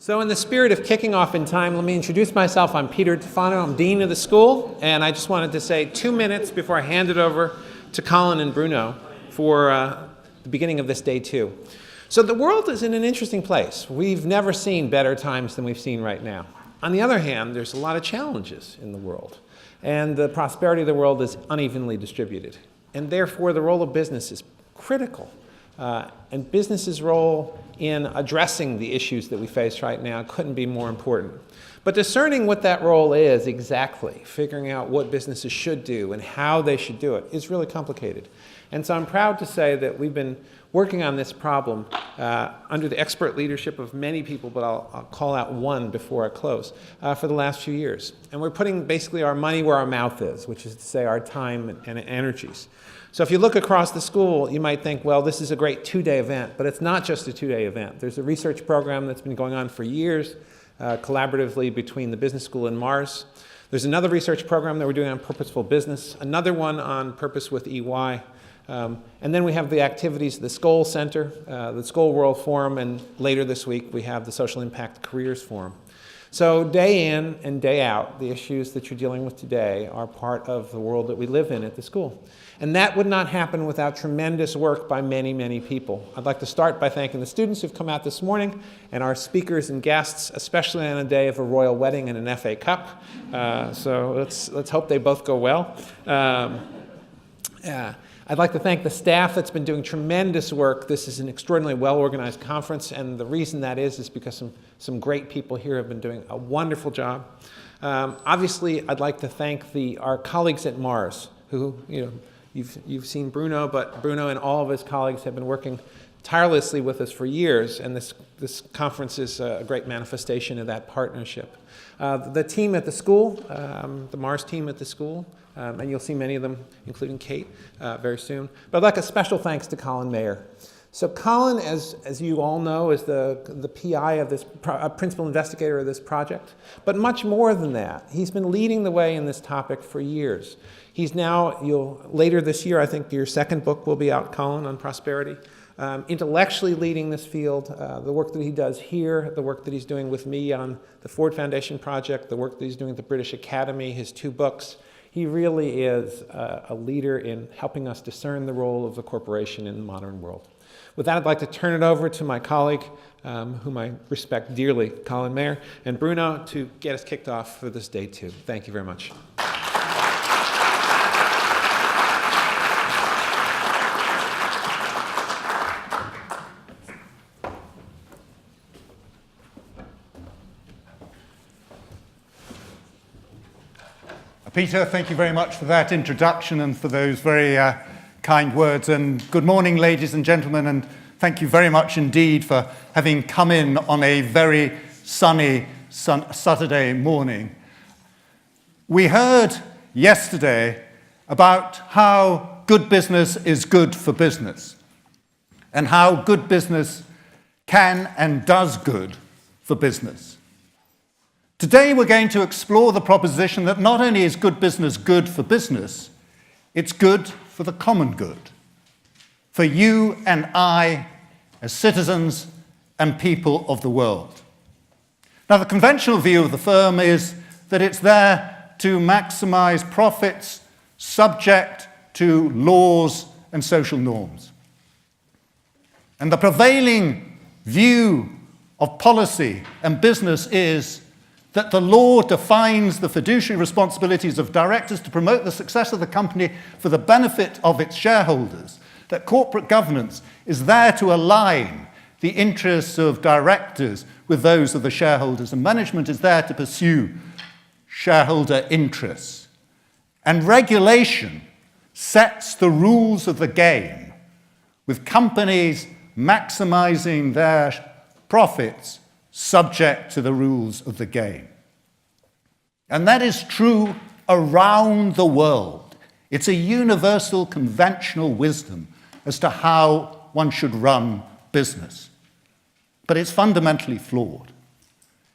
So in the spirit of kicking off in time, let me introduce myself. I'm Peter Tufano. I'm Dean of the school, and I just wanted to say 2 minutes before I hand it over to Colin and Bruno for the beginning of this day 2. So the world is in an interesting place. We've never seen better times than we've seen right now. On the other hand, there's a lot of challenges in the world, and the prosperity of the world is unevenly distributed. And therefore, the role of business is critical. And business's role in addressing the issues that we face right now couldn't be more important. But discerning what that role is exactly, figuring out what businesses should do and how they should do it, is really complicated. And so I'm proud to say that we've been working on this problem under the expert leadership of many people, but I'll call out one before I close, for the last few years. And we're putting basically our money where our mouth is, which is to say our time and energies. So if you look across the school, you might think, well, this is a great 2-day event, but it's not just a 2-day event. There's a research program that's been going on for years, collaboratively between the business school and Mars. There's another research program that we're doing on purposeful business, another one on purpose with EY. And then we have the activities of the Skoll Center, the Skoll World Forum, and later this week we have the Social Impact Careers Forum. So day in and day out, the issues that you're dealing with today are part of the world that we live in at the school. And that would not happen without tremendous work by many, many people. I'd like to start by thanking the students who've come out this morning and our speakers and guests, especially on a day of a royal wedding and an FA Cup. So let's hope they both go well. I'd like to thank the staff that's been doing tremendous work. This is an extraordinarily well-organized conference, and the reason that is because some great people here have been doing a wonderful job. Obviously, I'd like to thank our colleagues at Mars, who, you've seen Bruno, but Bruno and all of his colleagues have been working tirelessly with us for years, and this conference is a great manifestation of that partnership. The team at the school, the Mars team at the school, and you'll see many of them, including Kate, very soon. But I'd like a special thanks to Colin Mayer. So Colin, as you all know, is the PI of this, principal investigator of this project. But much more than that, he's been leading the way in this topic for years. He's now, later this year, I think your second book will be out, Colin, on prosperity. Intellectually leading this field, the work that he does here, the work that he's doing with me on the Ford Foundation project, the work that he's doing at the British Academy, his 2 books. He really is a leader in helping us discern the role of the corporation in the modern world. With that, I'd like to turn it over to my colleague, whom I respect dearly, Colin Mayer, and Bruno, to get us kicked off for this day 2. Thank you very much. Peter, thank you very much for that introduction and for those very kind words. And good morning, ladies and gentlemen, and thank you very much indeed for having come in on a very sunny Saturday morning. We heard yesterday about how good business is good for business and how good business can and does good for business. Today we're going to explore the proposition that not only is good business good for business, it's good for the common good, for you and I as citizens and people of the world. Now, the conventional view of the firm is that it's there to maximize profits subject to laws and social norms. And the prevailing view of policy and business is that the law defines the fiduciary responsibilities of directors to promote the success of the company for the benefit of its shareholders, that corporate governance is there to align the interests of directors with those of the shareholders, and management is there to pursue shareholder interests. And regulation sets the rules of the game, with companies maximizing their profits subject to the rules of the game. And that is true around the world. It's a universal conventional wisdom as to how one should run business. But it's fundamentally flawed.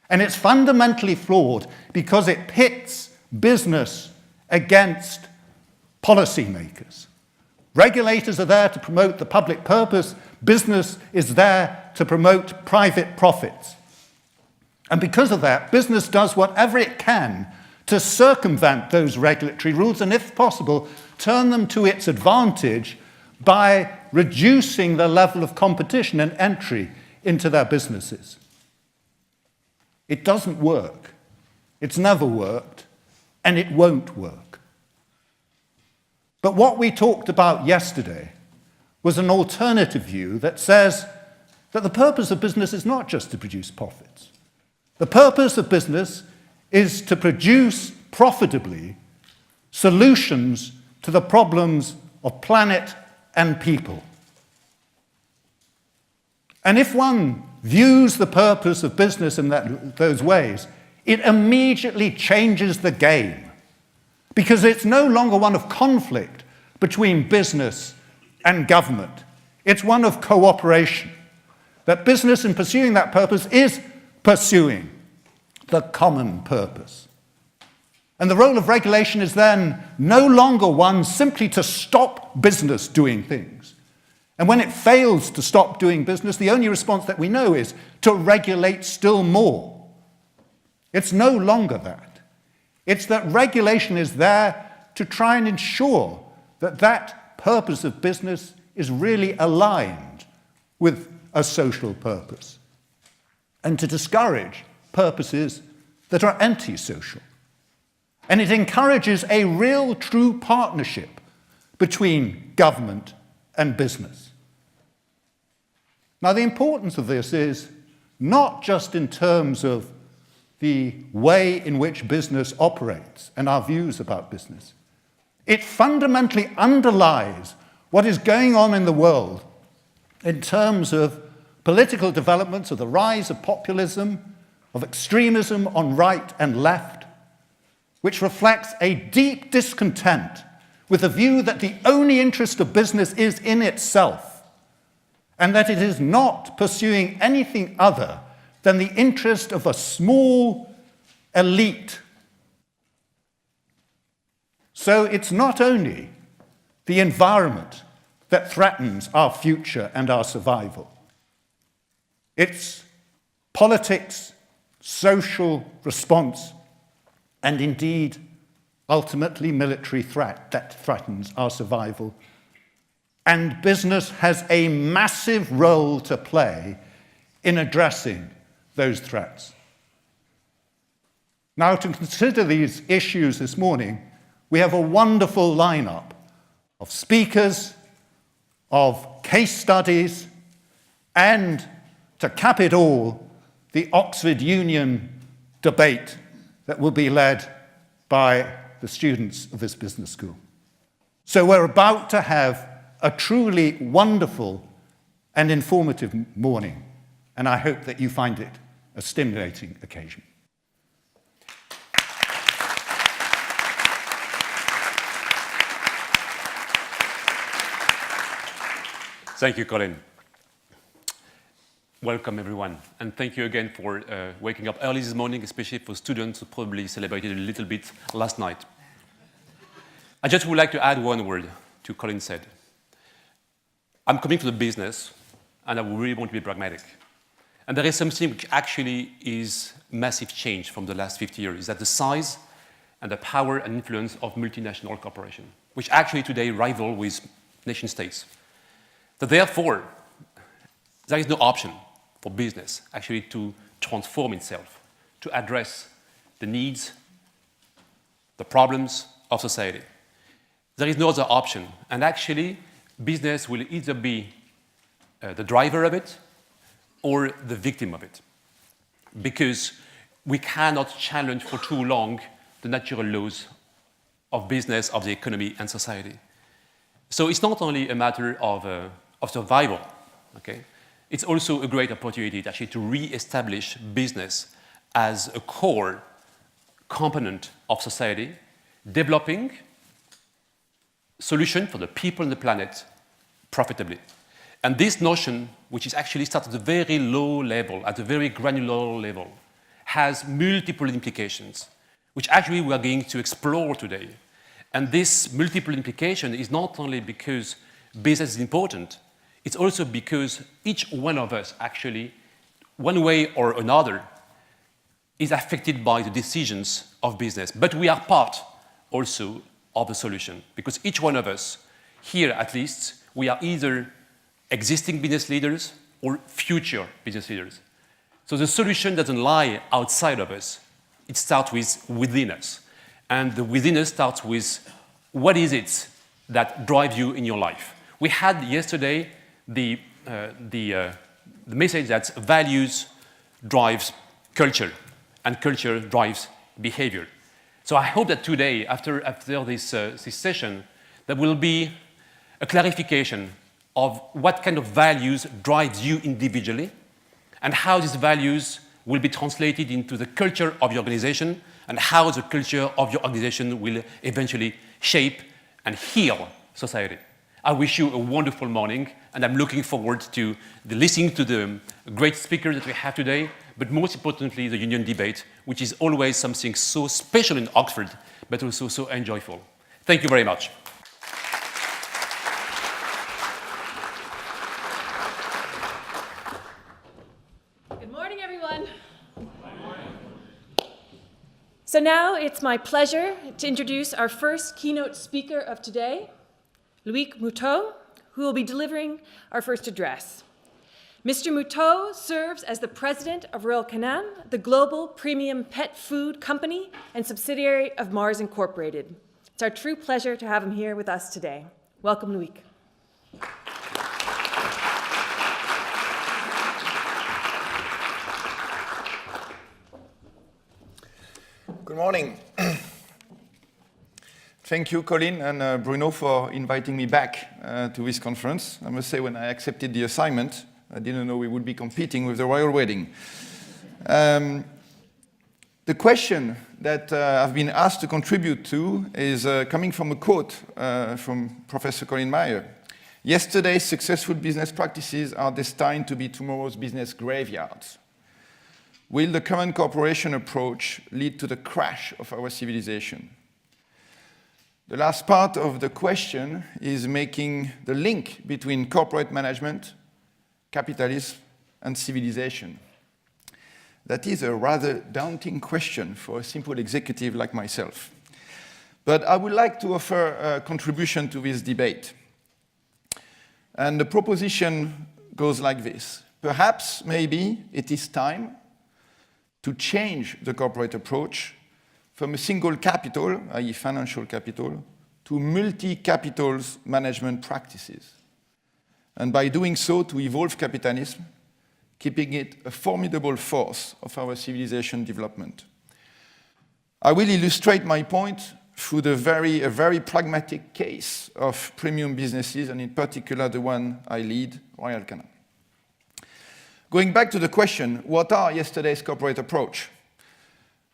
And it's fundamentally flawed because it pits business against policymakers. Regulators are there to promote the public purpose. Business is there to promote private profits. And because of that, business does whatever it can to circumvent those regulatory rules and, if possible, turn them to its advantage by reducing the level of competition and entry into their businesses. It doesn't work. It's never worked, and it won't work. But what we talked about yesterday was an alternative view that says that the purpose of business is not just to produce profits. The purpose of business is to produce profitably solutions to the problems of planet and people. And if one views the purpose of business in those ways, it immediately changes the game, because it's no longer one of conflict between business and government. It's one of cooperation. That business, in pursuing that purpose, is pursuing the common purpose. And the role of regulation is then no longer one simply to stop business doing things. And when it fails to stop doing business, the only response that we know is to regulate still more. It's no longer that. It's that regulation is there to try and ensure that that purpose of business is really aligned with a social purpose, and to discourage purposes that are anti-social. And it encourages a real, true partnership between government and business. Now, the importance of this is not just in terms of the way in which business operates and our views about business. It fundamentally underlies what is going on in the world in terms of political developments, of the rise of populism, of extremism on right and left, which reflects a deep discontent with the view that the only interest of business is in itself, and that it is not pursuing anything other than the interest of a small elite. So it's not only the environment that threatens our future and our survival. It's politics, social response, and indeed, ultimately, military threat that threatens our survival. And business has a massive role to play in addressing those threats. Now, to consider these issues this morning, we have a wonderful lineup of speakers, of case studies, and, to cap it all, the Oxford Union debate that will be led by the students of this business school. So we're about to have a truly wonderful and informative morning, and I hope that you find it a stimulating occasion. Thank you, Colin. Welcome, everyone. And thank you again for waking up early this morning, especially for students who probably celebrated a little bit last night. I just would like to add one word to what Colin said. I'm coming from the business, and I really want to be pragmatic. And there is something which actually is massive change from the last 50 years, is that the size and the power and influence of multinational corporations, which actually today rival with nation states. So therefore, there is no option for business actually to transform itself, to address the needs, the problems of society. There is no other option. And actually, business will either be the driver of it or the victim of it, because we cannot challenge for too long the natural laws of business, of the economy and society. So it's not only a matter of survival, okay? It's also a great opportunity to actually to re-establish business as a core component of society, developing solutions for the people and the planet profitably. And this notion, which is actually started at a very low level, at a very granular level, has multiple implications, which actually we are going to explore today. And this multiple implication is not only because business is important, it's also because each one of us actually, one way or another, is affected by the decisions of business. But we are part also of the solution, because each one of us, here at least, we are either existing business leaders or future business leaders. So the solution doesn't lie outside of us. It starts within us. And the within us starts with what is it that drives you in your life. We had yesterday the message that values drives culture, and culture drives behavior. So I hope that today, after this session, there will be a clarification of what kind of values drives you individually, and how these values will be translated into the culture of your organization, and how the culture of your organization will eventually shape and heal society. I wish you a wonderful morning, and I'm looking forward to listening to the great speakers that we have today, but most importantly, the union debate, which is always something so special in Oxford, but also so enjoyable. Thank you very much. Good morning, everyone. So now it's my pleasure to introduce our first keynote speaker of today, Loïc Moutault, who will be delivering our first address. Mr. Moutault serves as the president of Royal Canin, the global premium pet food company and subsidiary of Mars Incorporated. It's our true pleasure to have him here with us today. Welcome, Loïc. Good morning. Thank you, Colin and Bruno, for inviting me back to this conference. I must say, when I accepted the assignment, I didn't know we would be competing with the royal wedding. The question that I've been asked to contribute to is coming from a quote from Professor Colin Mayer. Yesterday's successful business practices are destined to be tomorrow's business graveyards. Will the current corporation approach lead to the crash of our civilization? The last part of the question is making the link between corporate management, capitalism, and civilization. That is a rather daunting question for a simple executive like myself. But I would like to offer a contribution to this debate. And the proposition goes like this. Perhaps, maybe, it is time to change the corporate approach from a single capital, i.e. financial capital, to multi-capitals management practices. And by doing so, to evolve capitalism, keeping it a formidable force of our civilization development. I will illustrate my point through a very pragmatic case of premium businesses, and in particular the one I lead, Royal Canin. Going back to the question, what are yesterday's corporate approach?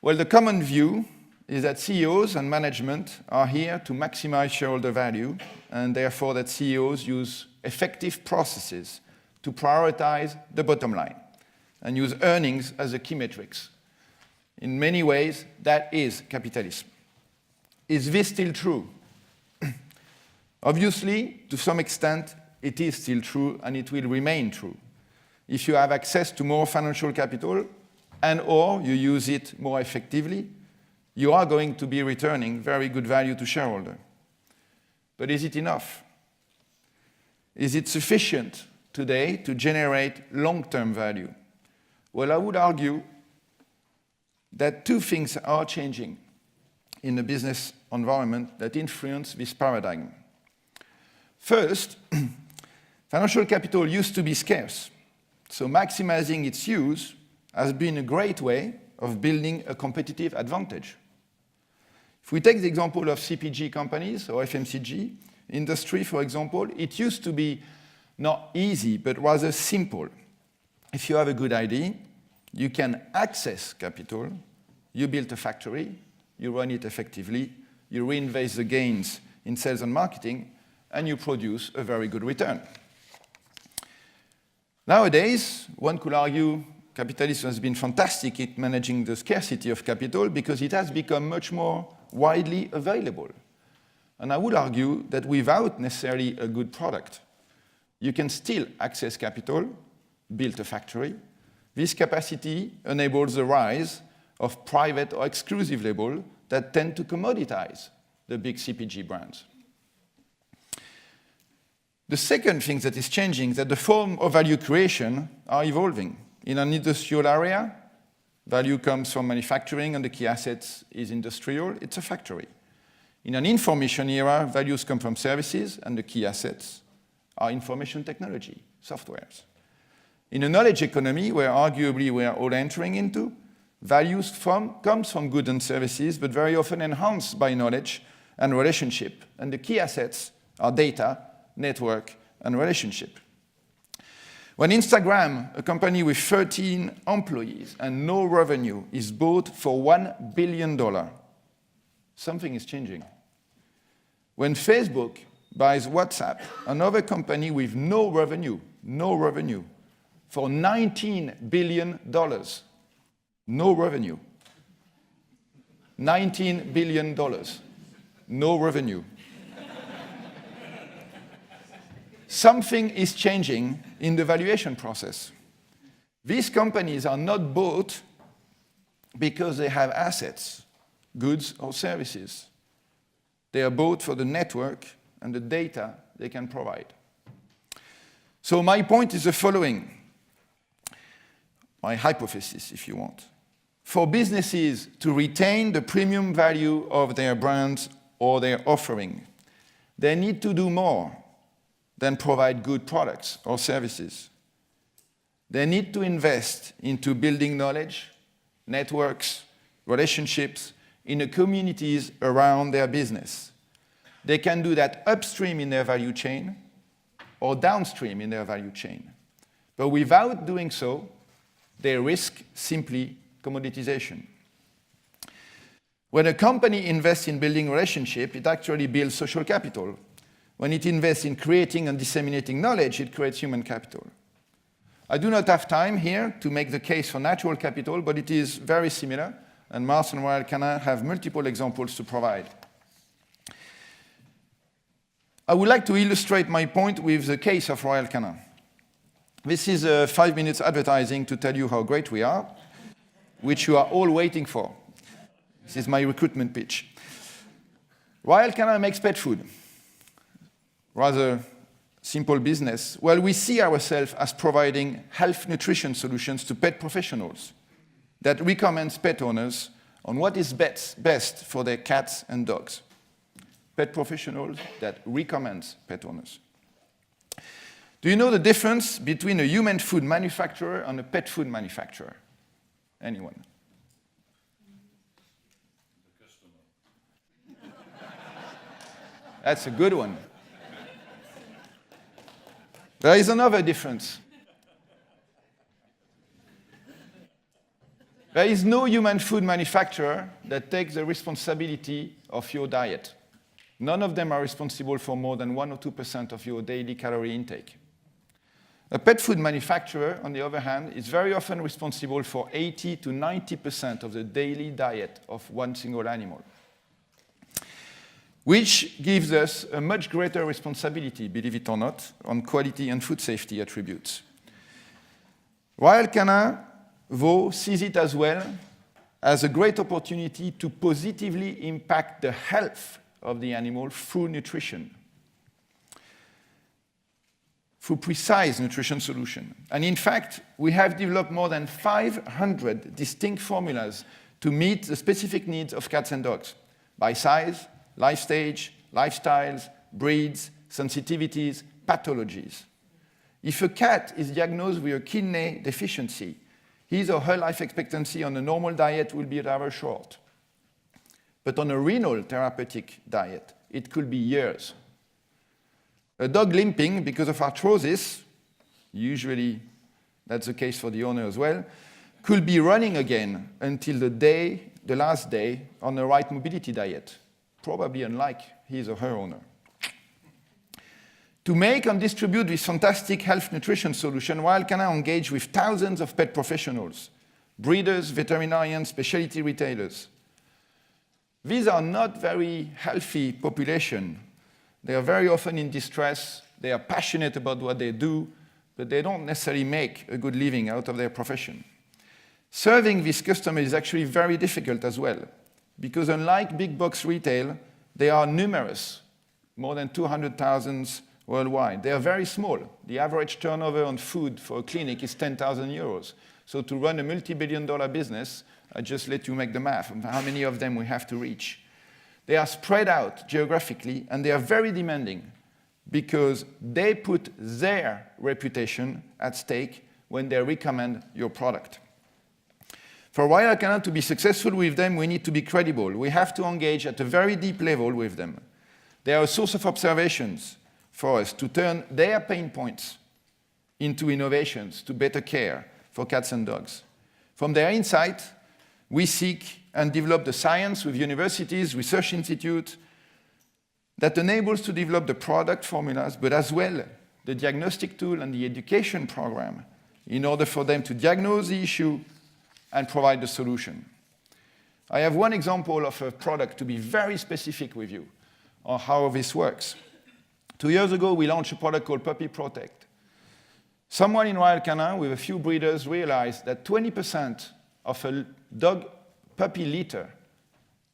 Well, the common view is that CEOs and management are here to maximize shareholder value, and therefore that CEOs use effective processes to prioritize the bottom line and use earnings as a key metrics. In many ways, that is capitalism. Is this still true? Obviously, to some extent, it is still true, and it will remain true. If you have access to more financial capital and or you use it more effectively, you are going to be returning very good value to shareholder. But is it enough? Is it sufficient today to generate long-term value? Well, I would argue that two things are changing in the business environment that influence this paradigm. First, financial capital used to be scarce, so maximizing its use has been a great way of building a competitive advantage. If we take the example of CPG companies or FMCG industry, for example, it used to be not easy, but rather simple. If you have a good idea, you can access capital, you build a factory, you run it effectively, you reinvest the gains in sales and marketing, and you produce a very good return. Nowadays, one could argue capitalism has been fantastic at managing the scarcity of capital because it has become much more widely available. And I would argue that without necessarily a good product, you can still access capital, build a factory. This capacity enables the rise of private or exclusive labels that tend to commoditize the big CPG brands. The second thing that is changing is that the form of value creation are evolving. In an industrial area, value comes from manufacturing and the key assets is industrial, it's a factory. In an information era, values come from services and the key assets are information technology, softwares. In a knowledge economy, where arguably we are all entering into, values comes from goods and services, but very often enhanced by knowledge and relationship. And the key assets are data, network, and relationship. When Instagram, a company with 13 employees and no revenue, is bought for $1 billion, something is changing. When Facebook buys WhatsApp, another company with no revenue, for $19 billion, no revenue. $19 billion, no revenue. Something is changing in the valuation process. These companies are not bought because they have assets, goods or services. They are bought for the network and the data they can provide. So my point is the following, my hypothesis, if you want. For businesses to retain the premium value of their brands or their offering, they need to do more than provide good products or services. They need to invest into building knowledge, networks, relationships in the communities around their business. They can do that upstream in their value chain or downstream in their value chain. But without doing so, they risk simply commoditization. When a company invests in building relationship, it actually builds social capital. When it invests in creating and disseminating knowledge, it creates human capital. I do not have time here to make the case for natural capital, but it is very similar, and Mars and Royal Canin have multiple examples to provide. I would like to illustrate my point with the case of Royal Canin. This is 5 minutes advertising to tell you how great we are, which you are all waiting for. This is my recruitment pitch. Royal Canin makes pet food. Rather simple business. Well, we see ourselves as providing health nutrition solutions to pet professionals that recommends pet owners on what is best for their cats and dogs. Pet professionals that recommends pet owners. Do you know the difference between a human food manufacturer and a pet food manufacturer? Anyone? The customer. That's a good one. There is another difference. There is no human food manufacturer that takes the responsibility of your diet. None of them are responsible for more than 1 or 2% of your daily calorie intake. A pet food manufacturer, on the other hand, is very often responsible for 80 to 90% of the daily diet of one single animal, which gives us a much greater responsibility, believe it or not, on quality and food safety attributes. Royal Canin, though, sees it as well as a great opportunity to positively impact the health of the animal through nutrition, through precise nutrition solution. And in fact, we have developed more than 500 distinct formulas to meet the specific needs of cats and dogs by size, life stage, lifestyles, breeds, sensitivities, pathologies. If a cat is diagnosed with a kidney deficiency, his or her life expectancy on a normal diet will be rather short. But on a renal therapeutic diet, it could be years. A dog limping because of arthrosis, usually that's the case for the owner as well, could be running again until the last day on the right mobility diet, probably unlike his or her owner. To make and distribute this fantastic health nutrition solution, Royal Canin engage with thousands of pet professionals, breeders, veterinarians, specialty retailers. These are not very healthy population. They are very often in distress. They are passionate about what they do, but they don't necessarily make a good living out of their profession. Serving this customer is actually very difficult as well, because unlike big box retail, they are numerous, more than 200,000 worldwide. They are very small. The average turnover on food for a clinic is 10,000 euros. So to run a multi-billion-dollar business, I just let you make the math of how many of them we have to reach. They are spread out geographically, and they are very demanding because they put their reputation at stake when they recommend your product. For Royal Canin to be successful with them, we need to be credible. We have to engage at a very deep level with them. They are a source of observations for us to turn their pain points into innovations to better care for cats and dogs. From their insight, we seek and develop the science with universities, research institutes that enables to develop the product formulas, but as well the diagnostic tool and the education program in order for them to diagnose the issue and provide the solution. I have one example of a product to be very specific with you on how this works. 2 years ago, we launched a product called Puppy Protect. Someone in Royal Canin with a few breeders realized that 20% of a dog puppy litter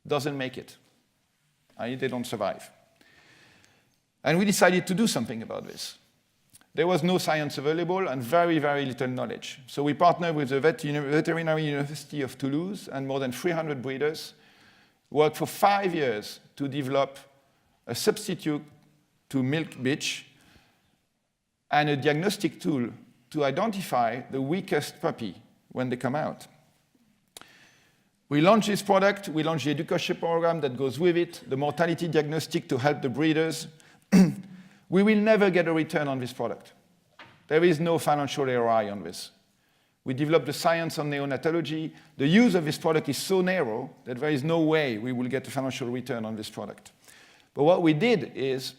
doesn't make it. They don't survive. And we decided to do something about this. There was no science available and very, very little knowledge. So we partnered with the Veterinary University of Toulouse and more than 300 breeders, worked for 5 years to develop a substitute to milk bitch and a diagnostic tool to identify the weakest puppy when they come out. We launched this product, we launched the education program that goes with it, the mortality diagnostic to help the breeders. We will never get a return on this product. There is no financial ROI on this. We developed the science on neonatology. The use of this product is so narrow that there is no way we will get a financial return on this product. But what we did is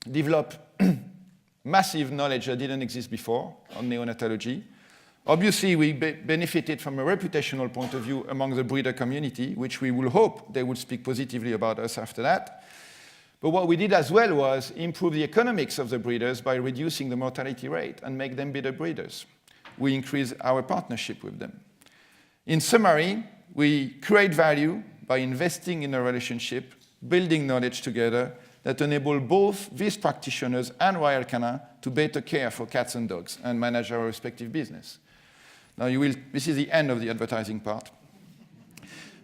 develop massive knowledge that didn't exist before on neonatology. Obviously, we benefited from a reputational point of view among the breeder community, which we will hope they would speak positively about us after that. But what we did as well was improve the economics of the breeders by reducing the mortality rate and make them better breeders. We increase our partnership with them. In summary, we create value by investing in a relationship, building knowledge together that enable both these practitioners and Royal Canin to better care for cats and dogs and manage our respective business. Now this is the end of the advertising part.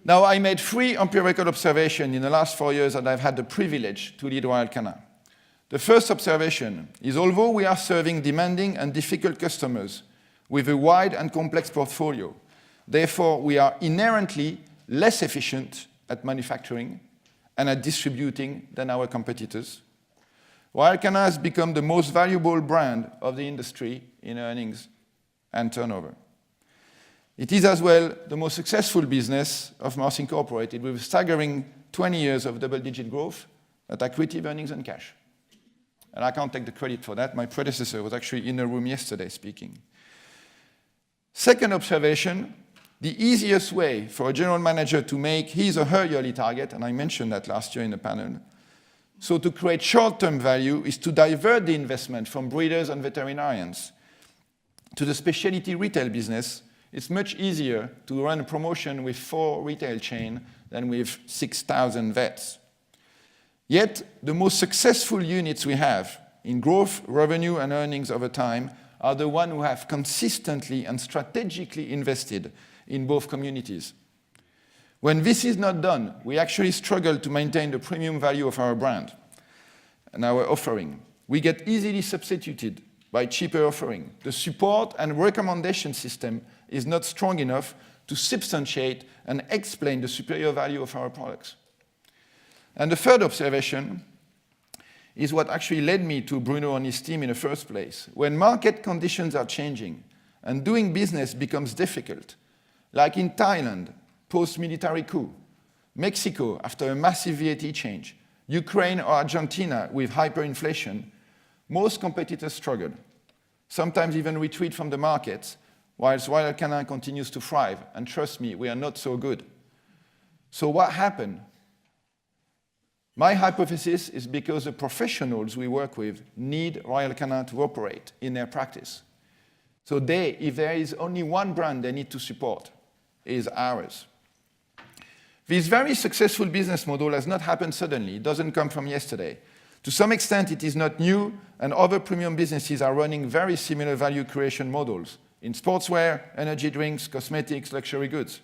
Now, I made 3 empirical observations in the last 4 years that I've had the privilege to lead Royal Canin. The first observation is although we are serving demanding and difficult customers with a wide and complex portfolio, therefore we are inherently less efficient at manufacturing and at distributing than our competitors. Royal Canin has become the most valuable brand of the industry in earnings and turnover. It is as well the most successful business of Mars Incorporated with a staggering 20 years of double-digit growth at accretive earnings and cash. And I can't take the credit for that. My predecessor was actually in a room yesterday speaking. Second observation, the easiest way for a general manager to make his or her yearly target, and I mentioned that last year in the panel, so to create short-term value is to divert the investment from breeders and veterinarians to the specialty retail business. It's much easier to run a promotion with 4 retail chains than with 6,000 vets. Yet, the most successful units we have in growth, revenue, and earnings over time are the ones who have consistently and strategically invested in both communities. When this is not done, we actually struggle to maintain the premium value of our brand and our offering. We get easily substituted by cheaper offering. The support and recommendation system is not strong enough to substantiate and explain the superior value of our products. And the third observation is what actually led me to Bruno and his team in the first place. When market conditions are changing and doing business becomes difficult, like in Thailand, post-military coup, Mexico after a massive VAT change, Ukraine or Argentina with hyperinflation, most competitors struggle, sometimes even retreat from the markets, whilst Royal Canin continues to thrive. And trust me, we are not so good. So what happened? My hypothesis is because the professionals we work with need Royal Canin to operate in their practice. So if there is only one brand they need to support, is ours. This very successful business model has not happened suddenly. It doesn't come from yesterday. To some extent, it is not new, and other premium businesses are running very similar value creation models in sportswear, energy drinks, cosmetics, luxury goods.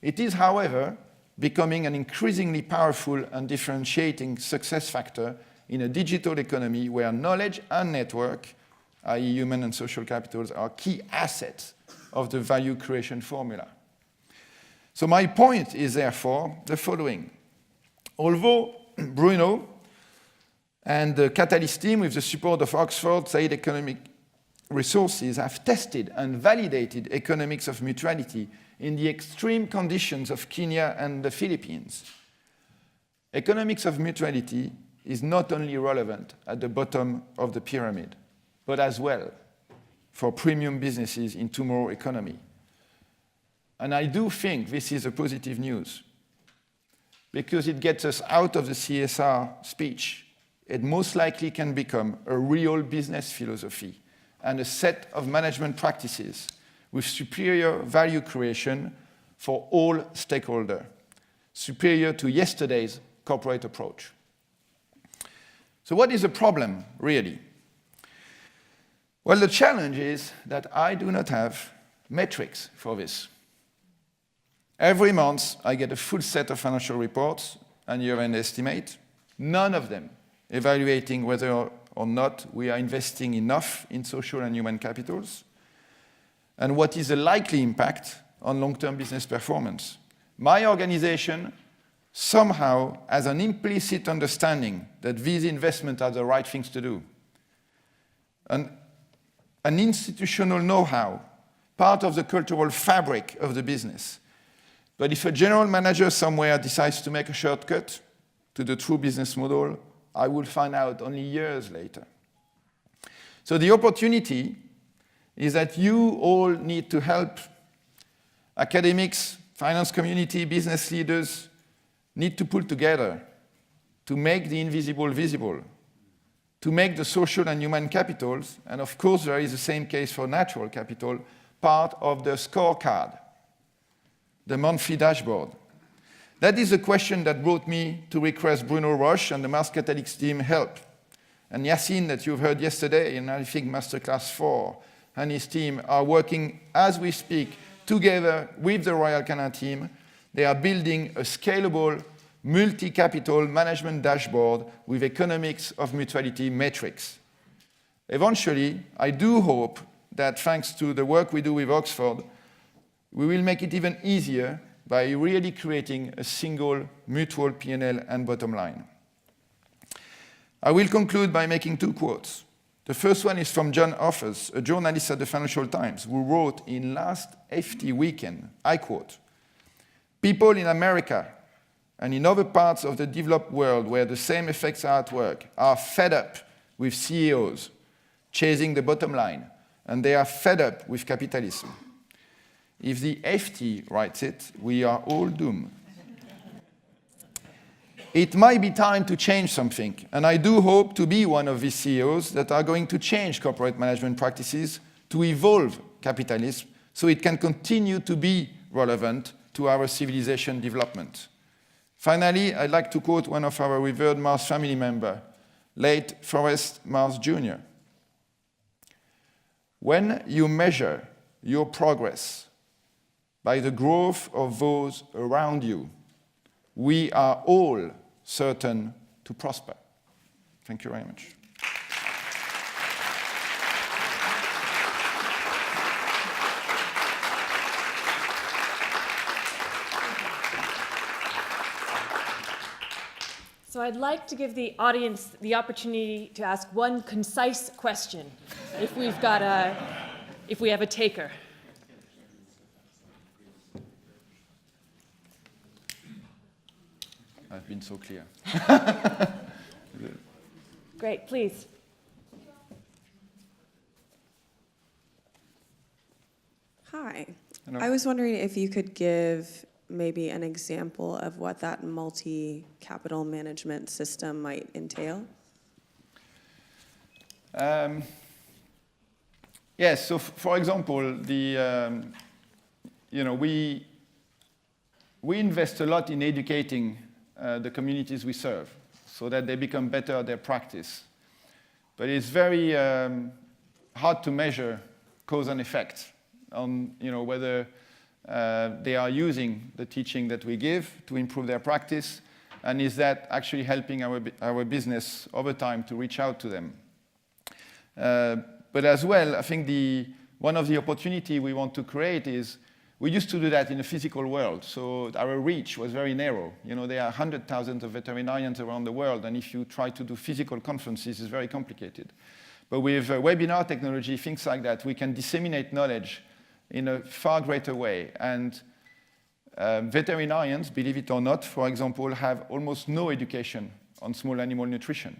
It is, however, becoming an increasingly powerful and differentiating success factor in a digital economy where knowledge and network, i.e. human and social capitals, are key assets of the value creation formula. So my point is therefore the following. Although Bruno and the Catalyst team with the support of Oxford, Saïd Economic Resources have tested and validated economics of mutuality in the extreme conditions of Kenya and the Philippines. Economics of mutuality is not only relevant at the bottom of the pyramid, but as well for premium businesses in tomorrow's economy. And I do think this is a positive news because it gets us out of the CSR speech. It most likely can become a real business philosophy and a set of management practices with superior value creation for all stakeholders, superior to yesterday's corporate approach. So what is the problem, really? Well, the challenge is that I do not have metrics for this. Every month, I get a full set of financial reports and year-end estimate, none of them evaluating whether or not we are investing enough in social and human capitals, and what is the likely impact on long-term business performance. My organization somehow has an implicit understanding that these investments are the right things to do. An institutional know-how, part of the cultural fabric of the business. But if a general manager somewhere decides to make a shortcut to the true business model, I will find out only years later. So the opportunity is that you all need to help academics, finance community, business leaders need to pull together to make the invisible visible, to make the social and human capitals, and of course there is the same case for natural capital, part of the scorecard, the monthly dashboard. That is the question that brought me to request Bruno, Roche, and the Mars Catalyst team help. And Yassine, that you've heard yesterday in, I think, Masterclass 4, and his team are working as we speak together with the Royal Canin team. They are building a scalable, multi-capital management dashboard with economics of mutuality metrics. Eventually, I do hope that thanks to the work we do with Oxford, we will make it even easier by really creating a single mutual P&L and bottom line. I will conclude by making two quotes. The first one is from John Offers, a journalist at the Financial Times, who wrote in last FT weekend, I quote, "People in America and in other parts of the developed world where the same effects are at work are fed up with CEOs chasing the bottom line, and they are fed up with capitalism. If the FT writes it, we are all doomed." It might be time to change something, and I do hope to be one of these CEOs that are going to change corporate management practices to evolve capitalism so it can continue to be relevant to our civilization development. Finally, I'd like to quote one of our revered Mars family member, late Forrest Mars Jr. "When you measure your progress by the growth of those around you, we are all certain to prosper." Thank you very much. So I'd like to give the audience the opportunity to ask one concise question, if we have a taker. I've been so clear. Great, please. Hi. Hello. I was wondering if you could give maybe an example of what that multi-capital management system might entail. Yes, so for example, we invest a lot in educating the communities we serve so that they become better at their practice. But it's very hard to measure cause and effect on whether they are using the teaching that we give to improve their practice, and is that actually helping our business over time to reach out to them. But as well, I think one of the opportunity we want to create is, we used to do that in the physical world, so our reach was very narrow. There are 100,000 of veterinarians around the world, and if you try to do physical conferences, it's very complicated. But with webinar technology, things like that, we can disseminate knowledge in a far greater way. And veterinarians, believe it or not, for example, have almost no education on small animal nutrition.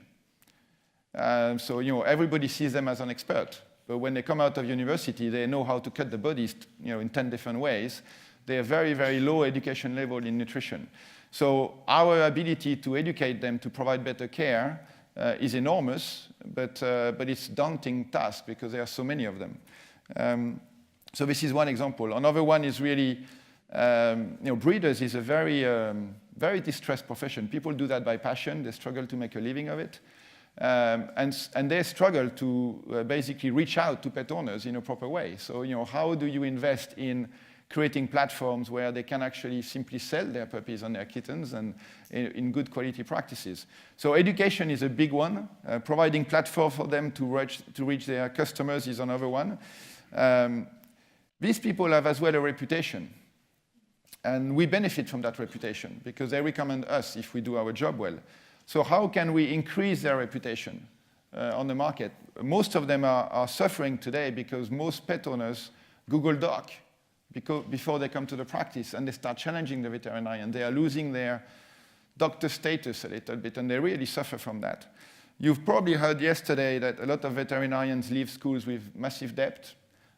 So everybody sees them as an expert. But when they come out of university, they know how to cut the bodies in 10 different ways. They have very, very low education level in nutrition. So our ability to educate them to provide better care is enormous, but it's a daunting task because there are so many of them. So this is one example. Another one is really, breeders is a very, very distressed profession. People do that by passion. They struggle to make a living of it. And they struggle to basically reach out to pet owners in a proper way. So, how do you invest in creating platforms where they can actually simply sell their puppies and their kittens and in good quality practices? So education is a big one. Providing platform for them to reach their customers is another one. These people have as well a reputation. And we benefit from that reputation because they recommend us if we do our job well. So how can we increase their reputation on the market? Most of them are suffering today because most pet owners Google Doc before they come to the practice, and they start challenging the veterinarian. They are losing their doctor status a little bit, and they really suffer from that. You've probably heard yesterday that a lot of veterinarians leave schools with massive debt,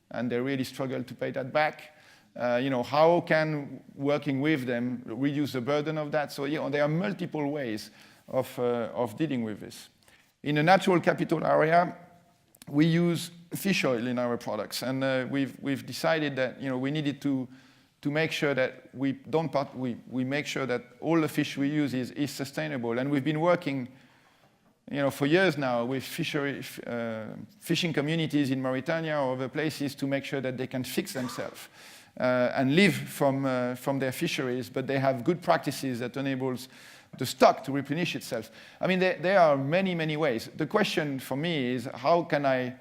and they really struggle to pay that back. How can working with them reduce the burden of that? So there are multiple ways of dealing with this. In the natural capital area, we use fish oil in our products, and we've decided that we needed to make sure that we make sure that all the fish we use is sustainable. And we've been working for years now with fishing communities in Mauritania or other places to make sure that they can fix themselves and live from their fisheries, but they have good practices that enables the stock to replenish itself. I mean, there are many, many ways. The question for me is, how can I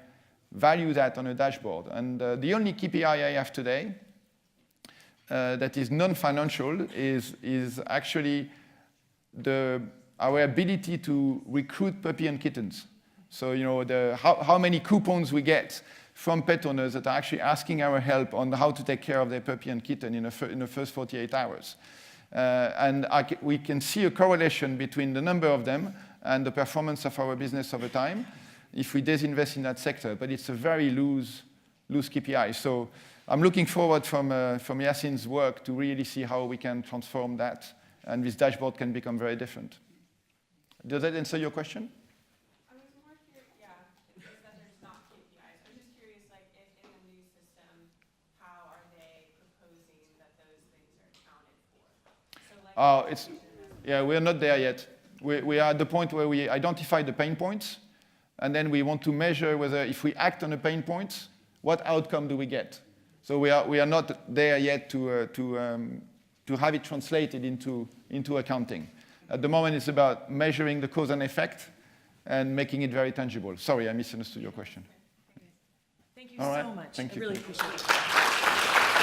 value that on a dashboard? And the only KPI I have today that is non-financial is actually our ability to recruit puppy and kittens. So, how many coupons we get from pet owners that are actually asking our help on how to take care of their puppy and kitten in the first 48 hours. And we can see a correlation between the number of them and the performance of our business over time if we disinvest in that sector. But it's a very loose KPI. So I'm looking forward from Yassine's work to really see how we can transform that, and this dashboard can become very different. Does that answer your question? I was more curious, it's that there's not KPIs. I was just curious, like, if in the new system, how are they proposing that those things are accounted for? So, like, we're not there yet. We are at the point where we identify the pain points, and then we want to measure whether if we act on the pain points, what outcome do we get? So we are not there yet to have it translated into accounting. At the moment, it's about measuring the cause and effect and making it very tangible. Sorry, I misunderstood your question. Thank you All right. so much. Thank you. I really appreciate it.